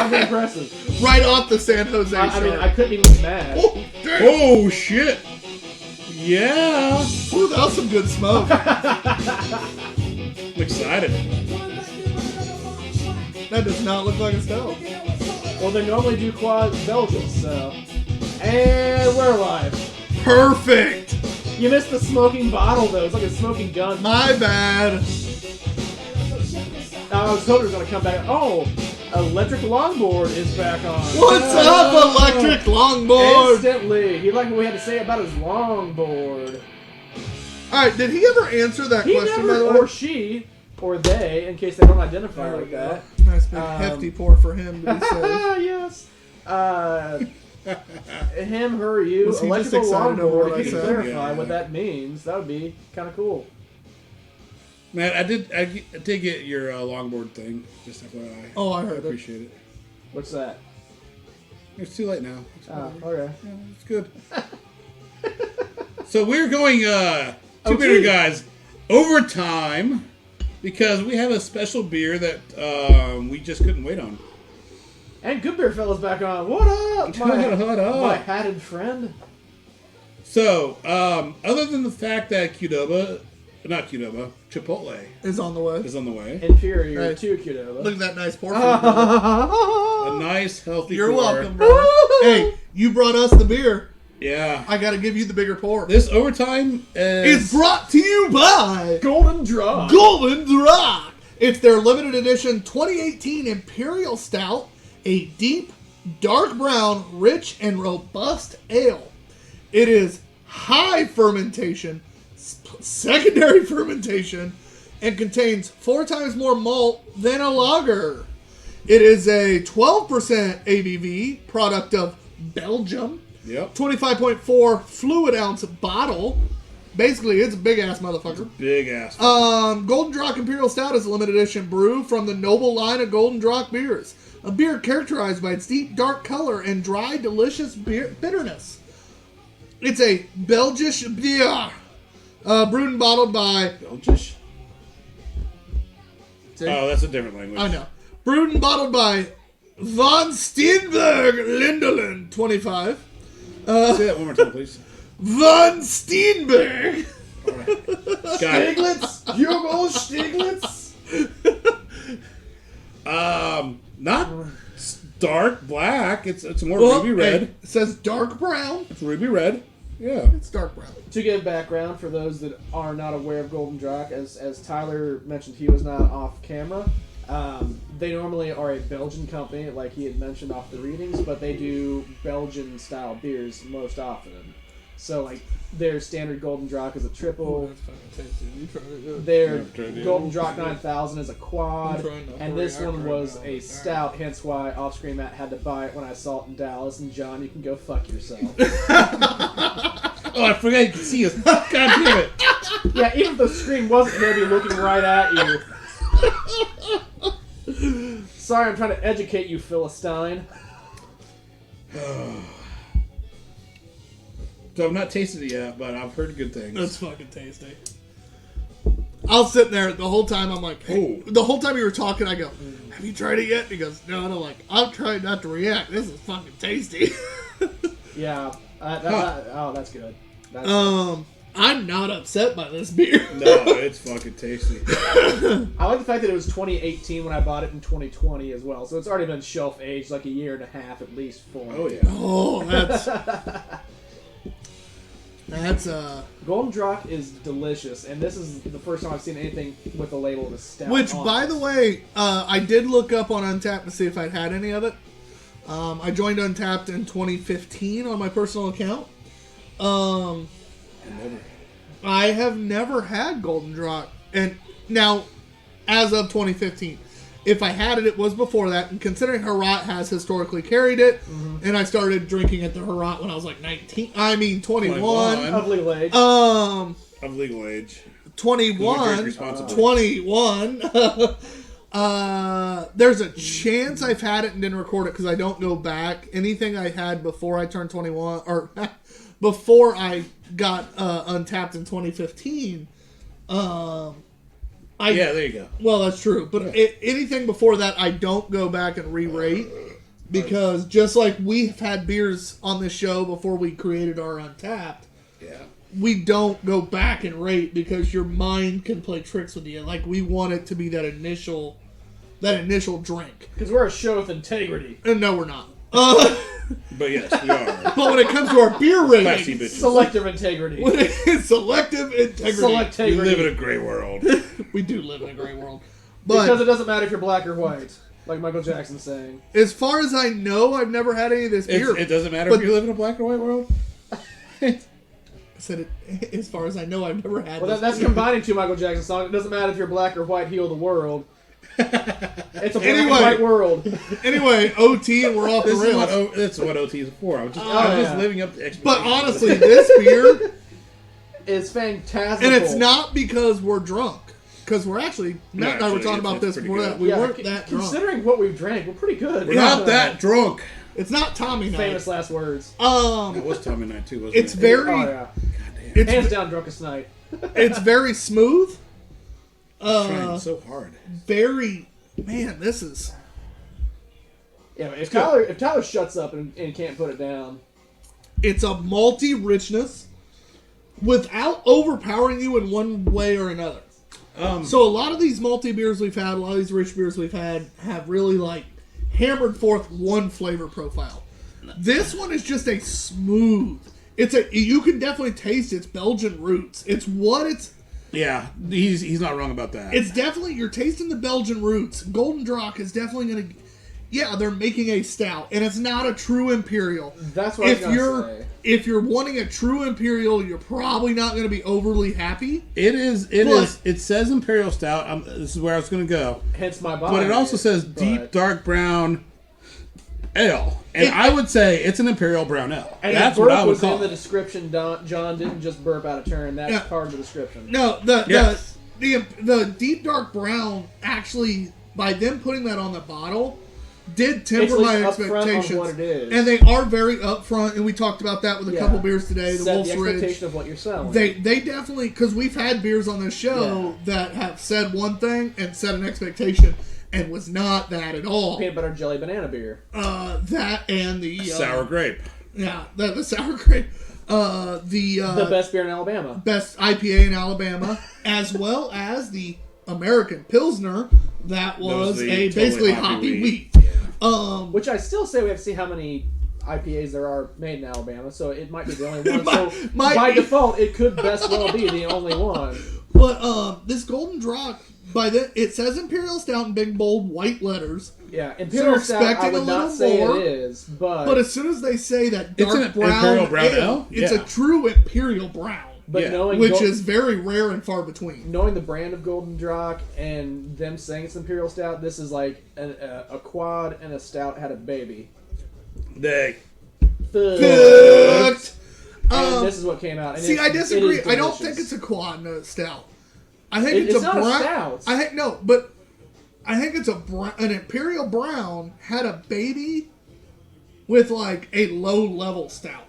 fucking impressive. Right off the San Jose I mean, Shark. I couldn't even be mad. Oh, shit. Yeah. Ooh, that was some good smoke. I'm excited. That does not look like a stout. Well, they normally do quad Belgians, so. And we're live. Perfect. You missed the smoking bottle, though. It's like a smoking gun. My bad. I was hoping it was going to come back. Oh, electric longboard is back on. What's up, electric longboard? Instantly. He liked what we had to say about his longboard. All right, did he ever answer that He question, by the never, way? or she, or they, in case they don't identify like that. Nice big hefty pour for him to be safe. Yes. Him, her, you, Was he just electrical excited over longboard. what If you I can said? clarify Yeah. what that means, that would be kind of cool. Man, I did get your longboard thing. Just FYI. Oh, I I heard it. appreciate it. What's that? It's too late now. It's Oh, whatever. okay. Yeah, it's good. So we're going Two OT. Beerded Guys overtime because we have a special beer that we just couldn't wait on. And Good Beer Fella's back on. What up, my, What up? my hatted friend? So, other than the fact that Chipotle Is on the way. is on the way. Inferior Hey. to Qdoba. Look at that nice pour for you, brother. A nice, healthy You're pour. welcome, brother. Hey, you brought us the beer. Yeah. I got to give you the bigger pour. This overtime is... It's brought to you by Golden Draw. Golden Rock. It's their limited edition 2018 Imperial Stout, a deep, dark brown, rich, and robust ale. It is high fermentation, secondary fermentation, and contains 4 times more malt than a lager. It is a 12% ABV, product of Belgium. Yep. 25.4 fluid ounce bottle. Basically, it's a big ass motherfucker. Big ass. Golden Drock Imperial Stout is a limited edition brew from the noble line of Golden Drock beers. A beer characterized by its deep, dark color and dry, delicious bitterness. It's a Belgisch beer, brewed and bottled by... Belgish? See? Oh, that's a different language. I know. Brewed and bottled by Von Steenberg Lindeland, 25. Say that one more time, please. Von Steenberg. Got it. Stiglitz. Hugo Stiglitz. Not dark black. It's more Well, ruby red. hey, it says dark brown. It's ruby red. Yeah. It's dark brown. To give background for those that are not aware of Golden Drac, as Tyler mentioned, he was not off camera. They normally are a Belgian company, like he had mentioned off the readings, but they do Belgian style beers most often. So, like, their standard Golden Drac is a triple. Their Golden Drac 9000 is a quad, and this one was a stout. Hence why Offscreen Matt had to buy it when I saw it in Dallas. And John, you can go fuck yourself. Oh, I forgot you could see us. God damn it. Yeah, even if the screen wasn't going to be looking right at you. Sorry, I'm trying to educate you, Philistine. So I've not tasted it yet, but I've heard good things. That's fucking tasty. I was sitting there the whole time. I'm like, hey, the whole time you were talking, I go, have you tried it yet? And he goes, no. And I'm like, I'm trying not to react. This is fucking tasty. Yeah. Oh, that's good. That's I'm not upset by this beer. No, it's fucking tasty. I like the fact that it was 2018 when I bought it in 2020 as well. So it's already been shelf aged like a year and a half at least for me. Oh, yeah. Oh, that's Golden Drac is delicious, and this is the first time I've seen anything with the label of a stout. which, on by it. the way, I did look up on Untappd to see if I'd had any of it. I joined Untappd in 2015 on my personal account. I have never had Golden Drac, and now, as of 2015, if I had it, it was before that. And considering Herat has historically carried it, and I started drinking at the Herat when I was like 21. Of legal age. Of legal age. 21. Responsibly. 21. There's a chance I've had it and didn't record it because I don't go back. Anything I had before I turned 21, or before I got Untappd in 2015. Yeah, there you go. Well, that's true. But anything before that, I don't go back and re-rate. Because just like we've had beers on this show before we created our Untapped, we don't go back and rate because your mind can play tricks with you. Like, we want it to be that initial drink. Because we're a show with integrity. And no, we're not. But yes, we are. But when it comes to our beer Classy rating, bitches. Selective integrity. selective integrity. We live in a great world. We do live in a great world. Because But it doesn't matter if you're black or white, like Michael Jackson's saying. as far as I know, I've never had any of this beer. It doesn't matter But- if you live in a black or white world. I said it, as far as I know, I've never had Well, this that's beer. combining two Michael Jackson songs. It doesn't matter if you're black or white, heal the world. It's a black and Anyway. white world. Anyway, OT, and we're off the This is rails. that's what OT is for. I'm just yeah. living up to expectations. But honestly, this beer, It's fantastic. and it's not because we're drunk. Because we're actually, Matt and I were actually, talking about it's this pretty before good. that. We weren't that drunk. Considering what we've drank, we're pretty good. we're not that drunk. It's not Tommy night. Famous last words. It was Tommy night too, wasn't It's it? very, Oh, yeah. it's, Hands down, drunkest night. it's very smooth. Trying so hard. Very, man, this is, Yeah, if Tyler shuts up and can't put it down. it's a malty richness without overpowering you in one way or another. So a lot of these malty beers we've had, a lot of these rich beers we've had, have really like hammered forth one flavor profile. This one is just a smooth. You can definitely taste its Belgian roots. It's what it's. Yeah, he's not wrong about that. It's definitely, you're tasting the Belgian roots. Golden Drac is definitely going to. Yeah, they're making a stout, and it's not a true imperial. That's what I was gonna say. If you're wanting a true imperial, you're probably not going to be overly happy. It is. It says Imperial Stout. This is where I was going to go. Hence my body. But it also says deep dark brown ale, and I would say it's an Imperial Brown Ale. And That's the what burp I would was call in the it. description. John didn't just burp out of turn. That's Yeah. part of the description. No, Yes. the deep dark brown actually, by them putting that on the bottle, did temper It's at my least upfront on expectations. what it is. And they are very upfront, and we talked about that with a Yeah. couple beers today. The Set Wolf's the Ridge. expectation of what you're selling. They definitely, because we've had beers on this show that have said one thing and set an expectation and was not that at all. Peanut butter jelly banana beer. That and the Sour grape. Yeah, the sour grape. The best beer in Alabama. best IPA in Alabama, as well as the American Pilsner that was the a totally basically hoppy hoppy wheat. wheat. Which I still say we have to see how many IPAs there are made in Alabama, so it might be the only one. So might by be. default, it could best well be the only one. But this Golden Drac, it says Imperial Stout in big bold white letters. Yeah, So Imperial you're Stout, I expecting would a not little say more, it is, But as soon as they say that It's dark an brown Imperial Brown Ale? it's Yeah. a true Imperial Brown, but knowing which is very rare and far between. knowing the brand of Golden Drac and them saying it's Imperial Stout, this is like a quad and a stout had a baby. They Fucked. And this is what came out. And See, it's- I disagree. it is I don't delicious. think it's a quad and a stout. I think It's it's a not a brown. stout. I think no, but I think it's an Imperial Brown had a baby with like a low level stout.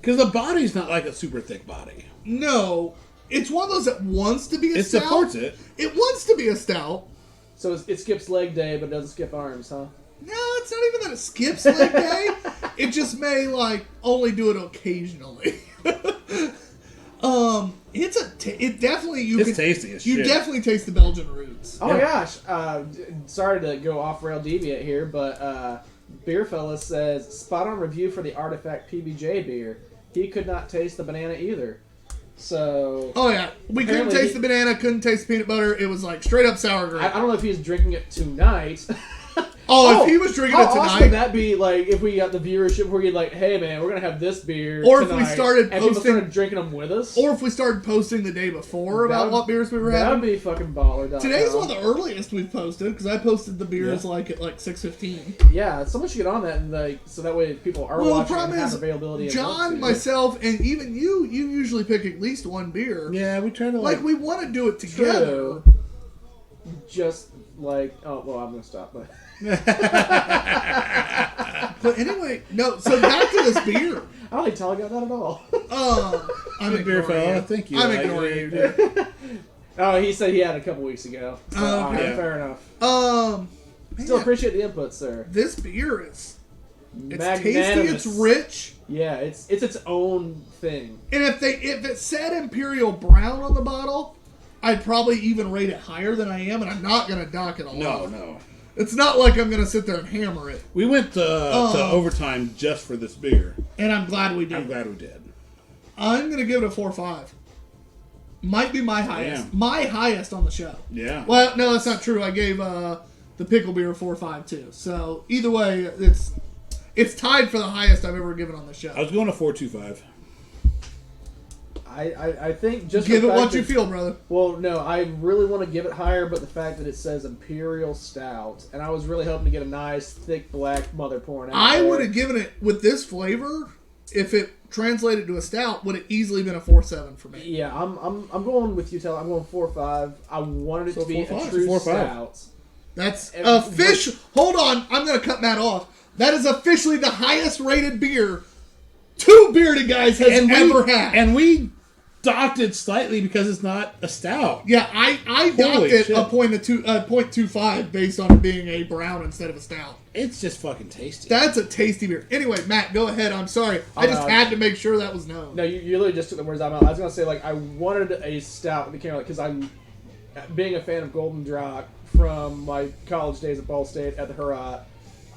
because the body's not like a super thick body. No, it's one of those that wants to be a It stout. supports it. It wants to be a stout. So it skips leg day, but doesn't skip arms, huh? No, it's not even that it skips leg day. It just may like only do it occasionally. It definitely It's tasty as you shit. definitely taste the Belgian roots. Oh my gosh! Sorry to go off rail deviate here, but Beerfella says spot on review for the Artifact PBJ beer. He could not taste the banana either. So Oh yeah, we couldn't Apparently taste the banana, couldn't taste the peanut butter. It was like straight up sour grape. I don't know if he's drinking it tonight. If he was drinking it How awesome would tonight, that be? Like if we got the viewership where you'd like, hey man, we're gonna have this beer, Or if we tonight," started and people posting- started drinking them with us, or if we started posting the day before about That what beers we were that would having. be fucking baller. Today's one of the earliest we've posted because I posted the beers Yeah. like at like 6:15. Yeah, someone should get on that and like so that way people are Well, the watching and problem have is, availability. and want John, to. myself, and even you usually pick at least one beer. Yeah, we try to Like we want to do it together. True. Just like I'm gonna stop. But But anyway, no. So back to this beer. I don't think Tyler got that at all. I'm Good beer, ignoring fella. you. Thank you. I'm Like, ignoring you, dude. Oh, he said he had it a couple weeks ago. So, Okay. fair enough. Still appreciate the input, sir. This beer is... It's tasty, Magnanimous. it's rich. Yeah, it's its own thing. And if it said Imperial Brown on the bottle, I'd probably even rate it higher than I am, and I'm not going to dock it a lot. No. It's not like I'm going to sit there and hammer it. We went to overtime just for this beer. And I'm glad we did. I'm glad we did. I'm going to give it a 4.5. Might be my highest. Damn. My highest on the show. Yeah. Well, no, that's not true. I gave the pickle beer a 4.5 too. So either way, it's tied for the highest I've ever given on the show. I was going to 4.25. I think just give the it fact what you that- feel, brother. Well, no, I really want to give it higher, but the fact that it says Imperial Stout, and I was really hoping to get a nice, thick, black mother pouring out. I there. would have given it with this flavor. If it translated to a stout, would have easily been a 4.7 for me. Yeah, I'm going with you, Taylor. I'm going 4.5. I wanted it So to be 4.5. a true 4.5. stout. That's And official. Hold on, I'm going to cut Matt off. That is officially the highest rated beer Two Beerded Guys has ever had. And we docked it slightly because it's not a stout. Yeah, I docked Holy it shit. a 0.25 based on it being a brown instead of a stout. It's just fucking tasty. That's a tasty beer. Anyway, Matt, go ahead. I'm sorry. I just had to make sure that was known. No, you literally just took the words out of my mouth. I was going to say, like, I wanted a stout that became, like, because I'm being a fan of Golden Drac from my college days at Ball State at the Hurrah.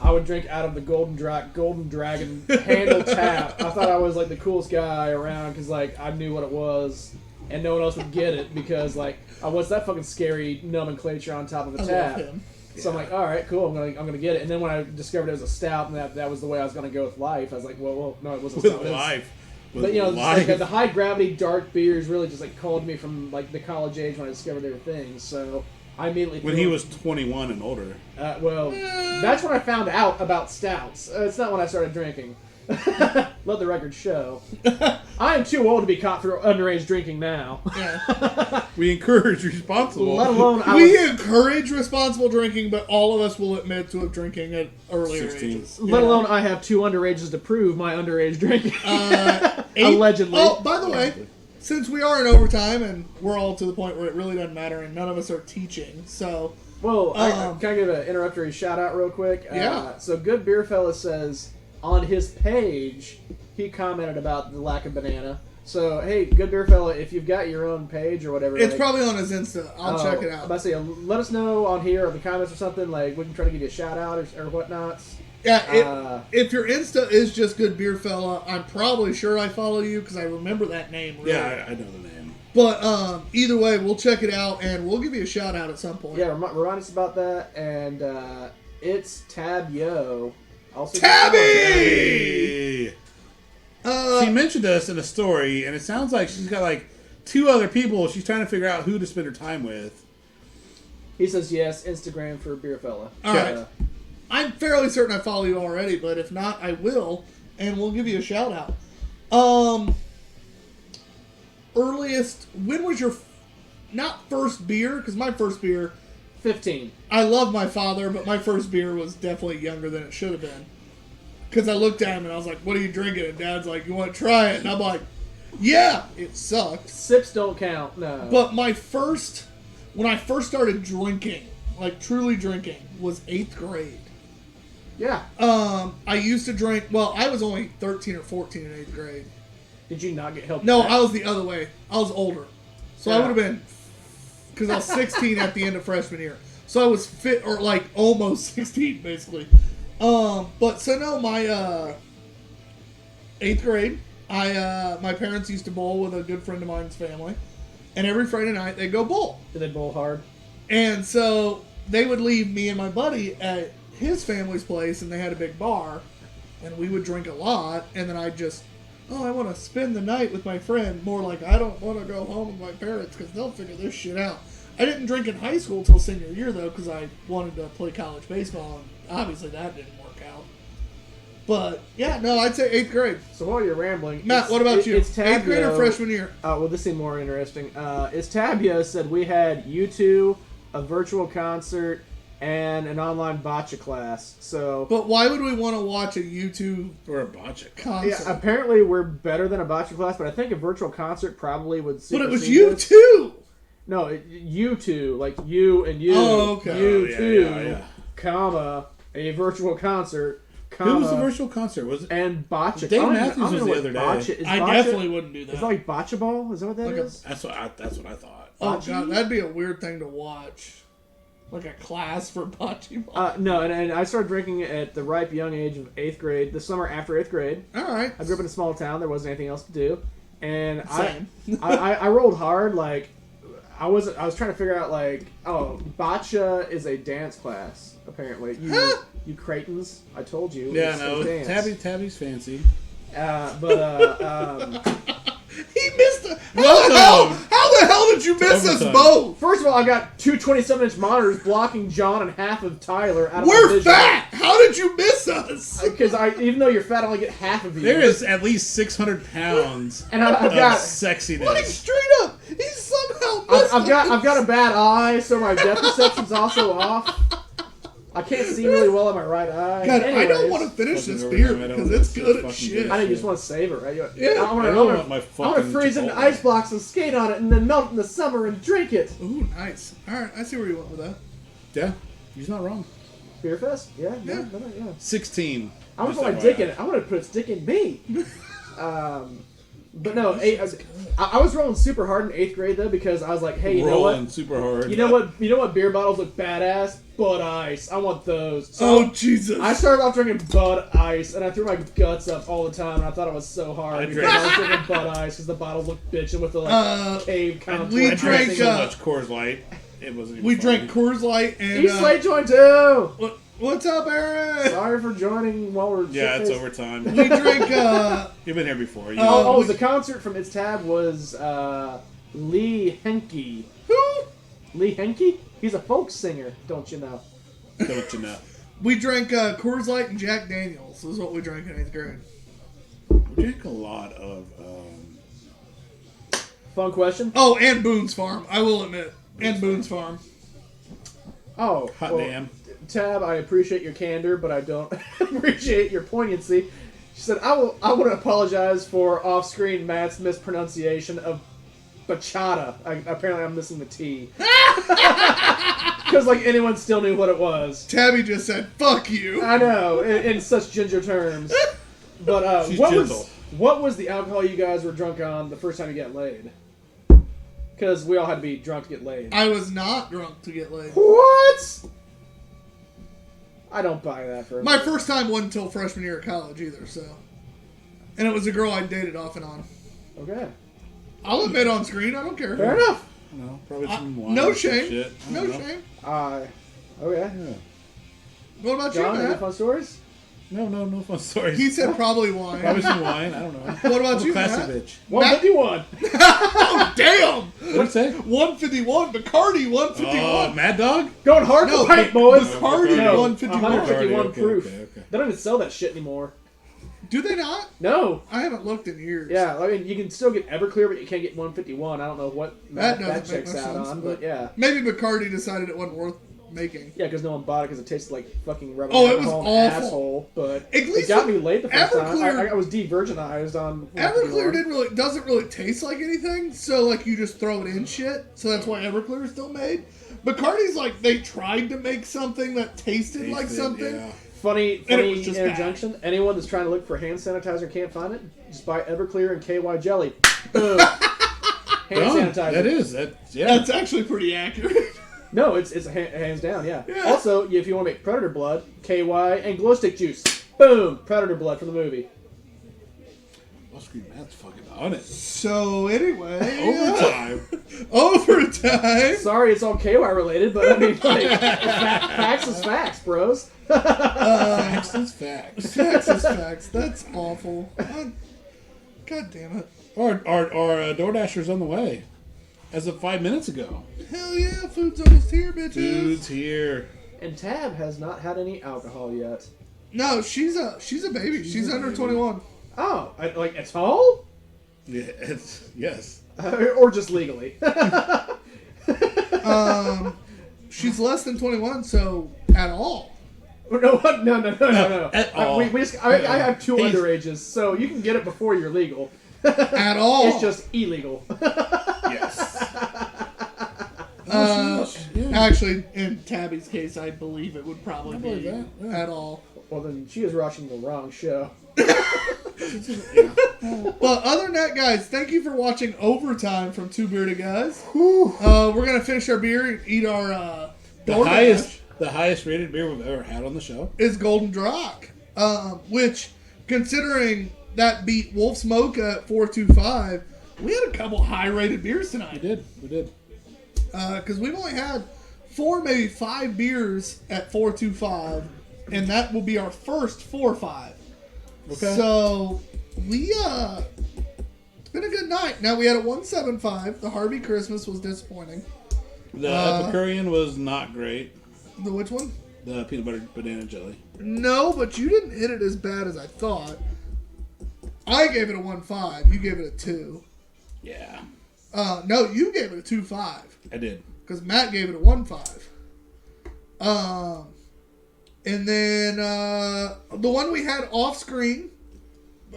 I would drink out of the Golden Dragon handle tap. I thought I was, like, the coolest guy around because, like, I knew what it was and no one else would get it because, like, what's that fucking scary nomenclature on top of a I tap? love him. So I'm like, all right, cool. I'm gonna get it. And then when I discovered it was a stout, and that was the way I was gonna go with life, I was like, well, no, it wasn't. With stout. It was- life. With But you know, it's life. like the high gravity dark beers really just like called me from like the college age when I discovered they were things. So I immediately when he was 21 and older. well, that's when I found out about stouts. It's not when I started drinking. Let the record show. I am too old to be caught for underage drinking now. Yeah. We encourage responsible. Let alone We encourage responsible drinking, but all of us will admit to drinking at earlier 16. ages. Let Yeah. alone I have two underages to prove my underage drinking. 8 Allegedly. Oh, by the way, since we are in overtime and we're all to the point where it really doesn't matter and none of us are teaching, so Well, can I give an interruptory shout out real quick? Yeah. So Good Beer Fella says on his page he commented about the lack of banana. So hey, Good Beer Fella, if you've got your own page or whatever, it's like, probably on his Insta. I'll check it I'm out. about to say, let us know on here or the comments or something. Like we can try to give you a shout out or whatnot. Yeah, if your Insta is just Good Beer Fella, I'm probably sure I follow you because I remember that name. Really. Yeah, I know the name. But either way, we'll check it out and we'll give you a shout out at some point. Yeah, remind us about that. And it's Tab Yo. Also Tabby! Hey! She mentioned us in a story, and it sounds like she's got like 2 other people she's trying to figure out who to spend her time with. He says yes. Instagram for Beer Fella. All right. I'm fairly certain I follow you already, but if not, I will, and we'll give you a shout out. Earliest, when was your, not first beer, because my first beer, 15. I love my father, but my first beer was definitely younger than it should have been. Because I looked at him and I was like, what are you drinking? And Dad's like, you want to try it? And I'm like, yeah, it sucked. Sips don't count. No. But when I first started drinking, like truly drinking, was 8th grade. Yeah. I used to drink, well, I was only 13 or 14 in 8th grade. Did you not get help? No, back? I was the other way. I was older. So I would have been, because I was 16 at the end of freshman year. So I was fit, or like almost 16, basically. But so no, my 8th grade, my parents used to bowl with a good friend of mine's family. And every Friday night, they'd go bowl. Did they bowl hard? And so they would leave me and my buddy at his family's place, and they had a big bar, and we would drink a lot, and then I'd just, I want to spend the night with my friend, more like I don't want to go home with my parents because they'll figure this shit out. I didn't drink in high school till senior year, though, because I wanted to play college baseball, and obviously that didn't work out. But, yeah, no, I'd say 8th grade. So while you're rambling, Matt, what about you? It's 8th grade or Tabio. freshman year? Well, this seemed more interesting. It's Tabio said we had U2, a virtual concert, and an online bocce class. So, But why would we want to watch a YouTube Or a bocce. concert? yeah, apparently we're better than a bocce class, but I think a virtual concert probably would. But it was supersede this. U2! No, U2, like you and you. Oh, okay. U2. Yeah. comma, a virtual concert, comma, Who was the virtual concert? Was it? and bocce. Dave I don't Matthews know was the what other day. bocce is. I Bocce- definitely wouldn't do that. Is that like bocce ball? Is that what that Like a- is? That's what I thought. Oh Bocce? god, that'd be a weird thing to watch. Like a class for bocce ball. No, and I started drinking at the ripe young age of 8th grade. The summer after 8th grade. All right. I grew up in a small town. There wasn't anything else to do, and Same. I rolled hard. Like I was trying to figure out like, oh, bocce is a dance class. Apparently, you Cretans. I told you. Yeah, it's a no. dance. Tabby's fancy. He missed a. Welcome. How the hell did you miss us Overtime. both? First of all, I got two 27-inch monitors blocking John and half of Tyler out of my We're vision. fat. How did you miss us? Because even though you're fat, I only get half of you. There is at least 600 pounds and I've of got sexiness. Like straight up, he somehow missed I've got a bad eye, so my depth perception's also off. I can't see really well in my right eye. God, I don't Anyways, want to finish this Fucking beer overtime, I don't because it's want good to as fucking shit. do I know you just want to save it, right? Yeah. I want I don't want my to fucking freeze it in Chipotle. ice blocks and skate on it, and then melt in the summer and drink it. Ooh, nice. All right, I see where you went with that. Yeah, he's not wrong. Beer fest? Yeah. 16. I want to Just put my dick FYI. in it. I want to put its dick in me. But no, I was rolling super hard in 8th grade though because I was like, hey, you know Rolling what? super hard. You know what beer bottles look badass? Bud Ice. I want those. So Oh Jesus! I started off drinking Bud Ice, and I threw my guts up all the time, and I thought it was so hard. I because drank- I was drinking Bud Ice because the bottles look bitchin' with the like cave contour. we I and drank drank, so everything. much Coors Light. It wasn't even we funny. drank Coors Light and. East Slate Joint too. What's up, Aaron? Sorry for joining while we're Yeah, it's shit-faced. overtime. We drank. You've been here before. You Oh, the concert from its tab was Lee Henke. Who? Lee Henke? He's a folk singer, don't you know? don't you know? We drank Coors Light and Jack Daniels. Is what we drank in 8th grade. We drank a lot of. Fun question. Oh, and Boone's Farm. I will admit, and Boone's Farm. Oh, Hot damn. Tab, I appreciate your candor, but I don't appreciate your poignancy. She said, I want to apologize for off-screen Matt's mispronunciation of bachata. Apparently I'm missing the T. Because, like, anyone still knew what it was. Tabby just said, "Fuck you." I know, in such ginger terms. But She's what gentle. was the alcohol you guys were drunk on the first time you got laid? Because we all had to be drunk to get laid. I was not drunk to get laid. What? I don't buy that for a My minute. first time wasn't until freshman year of college either, so. And it was a girl I dated off and on. Okay. I'll admit on screen, I don't care. Fair enough. No, probably some wine. No or some shame. shit. I No don't know. shame. Okay. Yeah. What about John, you, any Matt? fun stories? No fun stories. He said probably wine. Probably some wine. I don't know. What about I'm you, a classy Matt? bitch. 151. Oh, damn! What'd it say? 151, Bacardi, 151. Oh, Mad Dog? Going hard No, to paint, boys. Bacardi, No, 151. 151 Okay, proof. okay. They don't even sell that shit anymore. Do they not? No. I haven't looked in years. Yeah, I mean, you can still get Everclear, but you can't get 151. I don't know what That that doesn't make checks no out sense, on, but- but yeah. Maybe Bacardi decided it wasn't worth making. Yeah, because no one bought it because it tasted like fucking rubbing Oh, it was alcohol in awful. asshole. But At least it got me laid the first time. Everclear- I was de-virginized on Everclear doesn't really taste like anything, so like you just throw it in shit. So that's why Everclear is still made. Bacardi's like they tried to make something that tasted like something. Yeah. Funny And it was just interjunction. Anyone that's trying to look for hand sanitizer and can't find it, just buy Everclear and KY jelly. Boom. Hand Done. sanitizer. That is. Yeah. That's actually pretty accurate. No, it's hands down, yeah. Yeah. Also, if you want to make Predator blood, KY and glow stick juice. Boom! Predator blood from the movie. Scream, Matt's fucking on it. So anyway, Overtime. Sorry, it's all KY related, but I mean, like, facts is facts, bros. Facts is facts. Facts is facts. That's awful. God damn it. Our DoorDasher's on the way. As of 5 minutes ago. Hell yeah, food's almost here, bitches. Dude's here. And Tab has not had any alcohol yet. No, she's a baby. She's a under baby. 21. Oh, like at all? Yeah, yes. Or just legally? She's less than 21, so at all. No. At all. I have two He's- underages, so you can get it before you're legal. At all. It's just illegal. Yes. Yeah, Actually, in Tabby's case, I believe it would probably be that, yeah. at all. Well, then she is rushing the wrong show. But other than that, guys, thank you for watching Overtime from Two Beerded Guys. We're going to finish our beer and eat our the highest rated beer we've ever had on the show is Golden Drock. Which, considering that beat Wolf's Mocha at 4.25, we had a couple high-rated beers tonight. We did. Because we've only had 4, maybe 5 beers at 4.25, and that will be our first 4.5. Okay. So, it's been a good night. Now, we had a 1.75. The Harvey Christmas was disappointing. The Epicurean was not great. The which one? The peanut butter banana jelly. No, but you didn't hit it as bad as I thought. I gave it a 1.5. You gave it a 2. Yeah. No, you gave it a 2.5. I did. Because Matt gave it a 1.5. And then the one we had off screen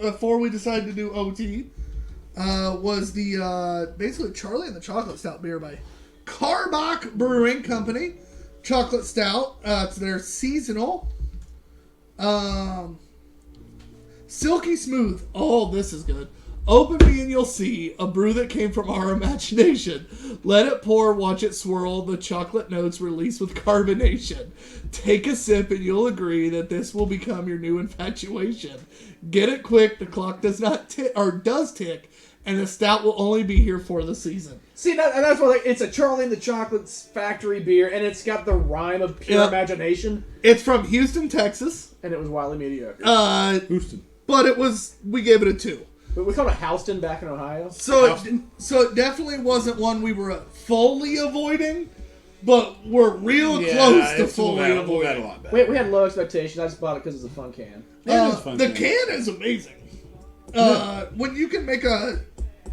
before we decided to do OT was the basically Charlie and the Chocolate Stout beer by Karbach Brewing Company. Chocolate Stout. It's their seasonal. Silky smooth. Oh, this is good. Open me and you'll see a brew that came from our imagination. Let it pour, watch it swirl, the chocolate notes release with carbonation. Take a sip and you'll agree that this will become your new infatuation. Get it quick, the clock does not tick, or does tick, and the stout will only be here for the season. See, that's what it's a Charlie and the Chocolate Factory beer, and it's got the rhyme of pure imagination. It's from Houston, Texas. And it was wildly mediocre. Houston. But we gave it a 2. But we called it Houston back in Ohio. So it definitely wasn't one we were fully avoiding, but we're real close to fully avoiding. A lot better. We had low expectations. I just bought it because it's a fun can. The can is amazing. When you can make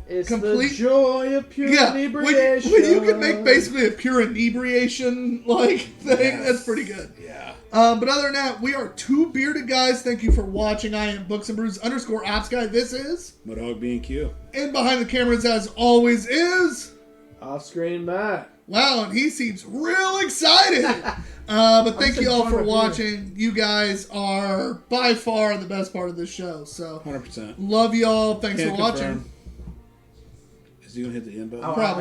It's complete the joy of pure inebriation. When you can make basically a pure inebriation thing, that's pretty good. Yeah. But other than that, we are Two Beerded Guys. Thank you for watching. I am Books and Brews _Ops Guy. This is Mudhog B&Q. And behind the cameras, as always, is Off-screen Matt. Wow, and he seems real excited. But thank you all for watching. You guys are by far the best part of this show. So 100%. Love y'all. Thanks for watching. Is he gonna hit the end button? Oh, Probably.